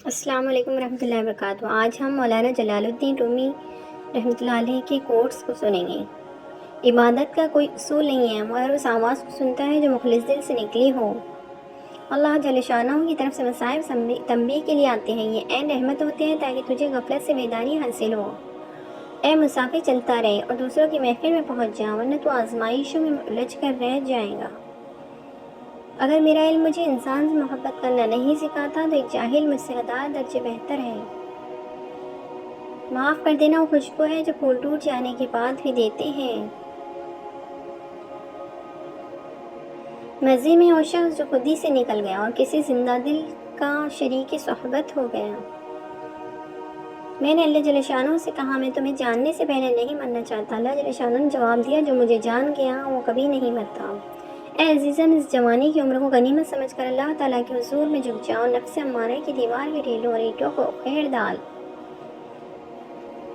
السلام علیکم ورحمۃ اللہ وبرکاتہ۔ آج ہم مولانا جلال الدین رومی رحمۃ اللہ علیہ کے کوٹس کو سنیں گے۔ عبادت کا کوئی اصول نہیں ہے مگر اس آواز کو سنتا ہے جو مخلص دل سے نکلی ہو۔ اللہ جل شانہ کی طرف سے مصائب تنبیہ کے لیے آتے ہیں، یہ عین رحمت ہوتے ہیں تاکہ تجھے غفلت سے بیداری حاصل ہو۔ اے مسافر چلتا رہے اور دوسروں کی محفل میں پہنچ جا، ورنہ تو آزمائشوں میں الجھ کر رہ جائے گا۔ اگر میرا علم مجھے انسان سے محبت کرنا نہیں سکھاتا تو ایک جاہل مجھ سے 1000 درجے بہتر ہے۔ معاف کر دینا وہ خوشبو ہے جو پھول ٹوٹ جانے کے بعد بھی دیتے ہیں۔ مزے میں وہ شخص جو خود ہی سے نکل گیا اور کسی زندہ دل کا شریک صحبت ہو گیا۔ میں نے اللہ جل شانہ سے کہا، میں تمہیں جاننے سے پہلے نہیں مرنا چاہتا۔ اللہ جل شانہ نے جواب دیا، جو مجھے جان گیا وہ کبھی نہیں مرتا۔ اے عزیزم، اس جوانی کی عمر کو غنیمت سمجھ کر اللہ تعالیٰ کے حضور میں جھک جاؤ، نفس امارہ کی دیوار کے ڈھیلوں اور اینٹوں کو اکھیڑ ڈال۔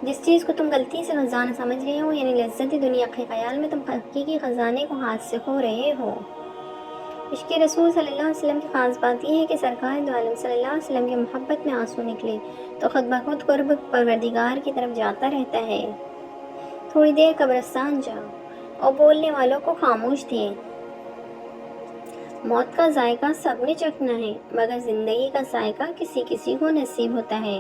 جس چیز کو تم غلطی سے خزانہ سمجھ رہے ہو، یعنی لذت دنیا کے خیال میں تم حقیقی خزانے کو ہاتھ سے کھو رہے ہو۔ عشق رسول صلی اللہ علیہ وسلم کی خاص بات یہ ہے کہ سرکار دو عالم صلی اللہ علیہ وسلم کی محبت میں آنسو نکلے تو خود بخود قرب پروردگار کی طرف جاتا رہتا ہے۔ تھوڑی دیر قبرستان جا اور بولنے والوں کو خاموش دے۔ موت کا ذائقہ سب نے چکھنا ہے، مگر زندگی کا ذائقہ کسی کسی کو نصیب ہوتا ہے۔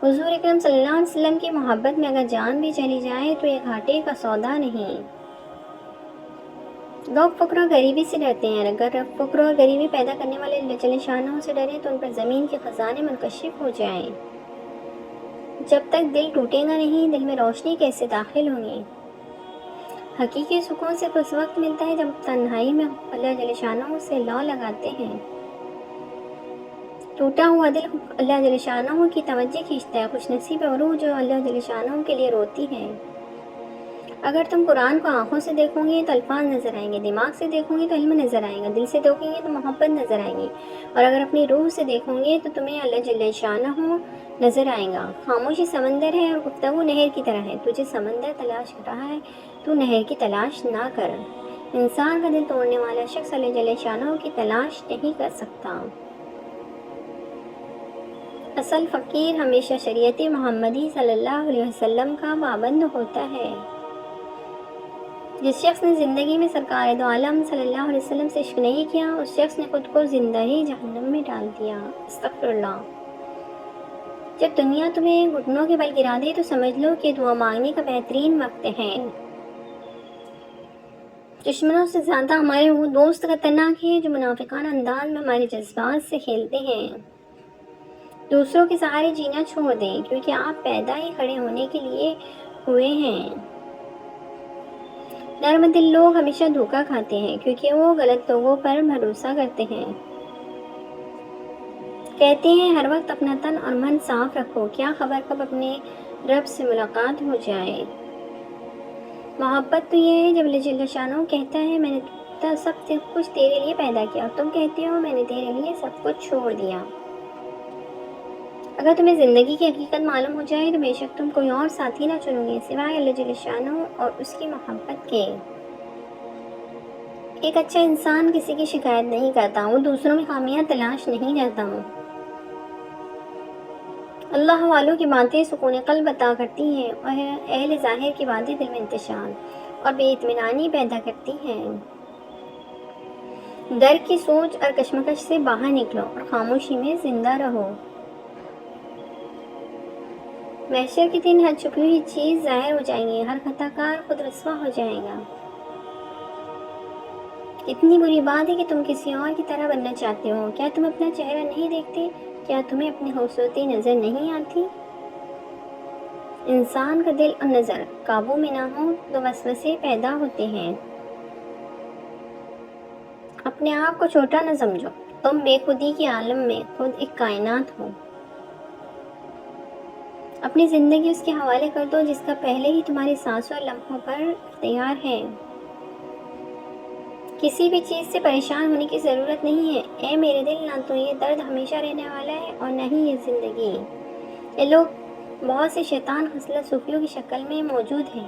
حضور اکرم صلی اللہ علیہ وسلم کی محبت میں اگر جان بھی چلی جائے تو یہ گھاٹے کا سودا نہیں۔ لوگ فقر اور غریبی سے ڈرتے ہیں، اگر فقر اور غریبی پیدا کرنے والے اللہ جل شانہ سے ڈریں تو ان پر زمین کے خزانے منکشف ہو جائیں۔ جب تک دل ٹوٹے گا نہیں، دل میں روشنی کیسے داخل ہوں گی؟ حقیقی سکون صرف اس وقت ملتا ہے جب تنہائی میں اللہ جل شانہ سے لو لگاتے ہیں۔ ٹوٹا ہوا دل اللہ جل شانہ کی توجہ کھینچتا ہے، خوش نصیب روح جو اللہ جل شانہ کے لیے روتی ہے۔ اگر تم قرآن کو آنکھوں سے دیکھو گے تو الفاظ نظر آئیں گے، دماغ سے دیکھو گے تو علم نظر آئے گا، دل سے دیکھو گے تو محبت نظر آئے گی، اور اگر اپنی روح سے دیکھو گے تو تمہیں اللہ جل شانہ نظر آئے گا۔ خاموشی سمندر ہے اور گفتگو نہر کی طرح ہے۔ تجھے سمندر تلاش کر رہا ہے، تو نہر کی تلاش نہ کر۔ انسان کا دل توڑنے والا شخص اللہ جل شانہ کی تلاش نہیں کر سکتا۔ اصل فقیر ہمیشہ شریعت محمدی صلی اللہ علیہ وسلم کا پابند ہوتا ہے۔ جس شخص نے زندگی میں سرکار دو عالم صلی اللہ علیہ وسلم سے عشق نہیں کیا، اس شخص نے خود کو زندہ ہی جہنم میں ڈال دیا۔ استغفر اللہ۔ جب دنیا تمہیں گھٹنوں کے بل گرا دے تو سمجھ لو کہ دعا مانگنے کا بہترین وقت ہے۔ دشمنوں سے زیادہ ہمارے وہ دوست خطرناک ہیں جو منافقانہ انداز میں ہمارے جذبات سے کھیلتے ہیں۔ دوسروں کے سہارے جینا چھوڑ دیں، کیونکہ آپ پیدا ہی کھڑے ہونے کے لیے ہوئے ہیں۔ نرم دل لوگ ہمیشہ دھوکہ کھاتے ہیں، کیونکہ وہ غلط لوگوں پر بھروسہ کرتے ہیں۔ کہتے ہیں ہر وقت اپنا تن اور من صاف رکھو، کیا خبر کب اپنے رب سے ملاقات ہو جائے۔ محبت تو یہ ہے جب اللہ جل شانہ کہتا ہے، میں نے سب کچھ تیرے لیے پیدا کیا، اور تم کہتے ہو میں نے تیرے لیے سب کچھ چھوڑ دیا۔ اگر تمہیں زندگی کی حقیقت معلوم ہو جائے تو بے شک تم کوئی اور ساتھی نہ چنو گے سوائے اللہ جل شانہ اور اس کی محبت کے۔ ایک اچھا انسان کسی کی شکایت نہیں کرتا، وہ دوسروں میں خامیاں تلاش نہیں کرتا۔ اللہ والوں کی باتیں سکون قلب عطا کرتی ہیں اور اہل ظاہر کی باتیں دل میں انتشار اور بے اطمینانی پیدا کرتی ہیں۔ ڈر کی سوچ اور کشمکش سے باہر نکلو اور خاموشی میں زندہ رہو۔ محشر کے دن ہر چھپی ہوئی چیز ظاہر ہو جائے گی، ہر خطا کار خود رسوا ہو جائے گا۔ اتنی بری بات ہے کہ تم کسی اور کی طرح بننا چاہتے ہو۔ کیا تم اپنا چہرہ نہیں دیکھتے؟ کیا تمہیں اپنی خوبصورتی نظر نہیں آتی؟ انسان کا دل اور نظر قابو میں نہ ہو تو وسوسے پیدا ہوتے ہیں۔ اپنے آپ کو چھوٹا نہ سمجھو، تم بے خودی کے عالم میں خود ایک کائنات ہو۔ اپنی زندگی اس کے حوالے کر دو جس کا پہلے ہی تمہاری سانسوں اور لمحوں پر اختیار ہے۔ کسی بھی چیز سے پریشان ہونے کی ضرورت نہیں ہے۔ اے میرے دل، نہ تو یہ درد ہمیشہ رہنے والا ہے اور نہ ہی یہ زندگی۔ یہ لوگ بہت سے شیطان خصلت صوفیوں کی شکل میں موجود ہیں،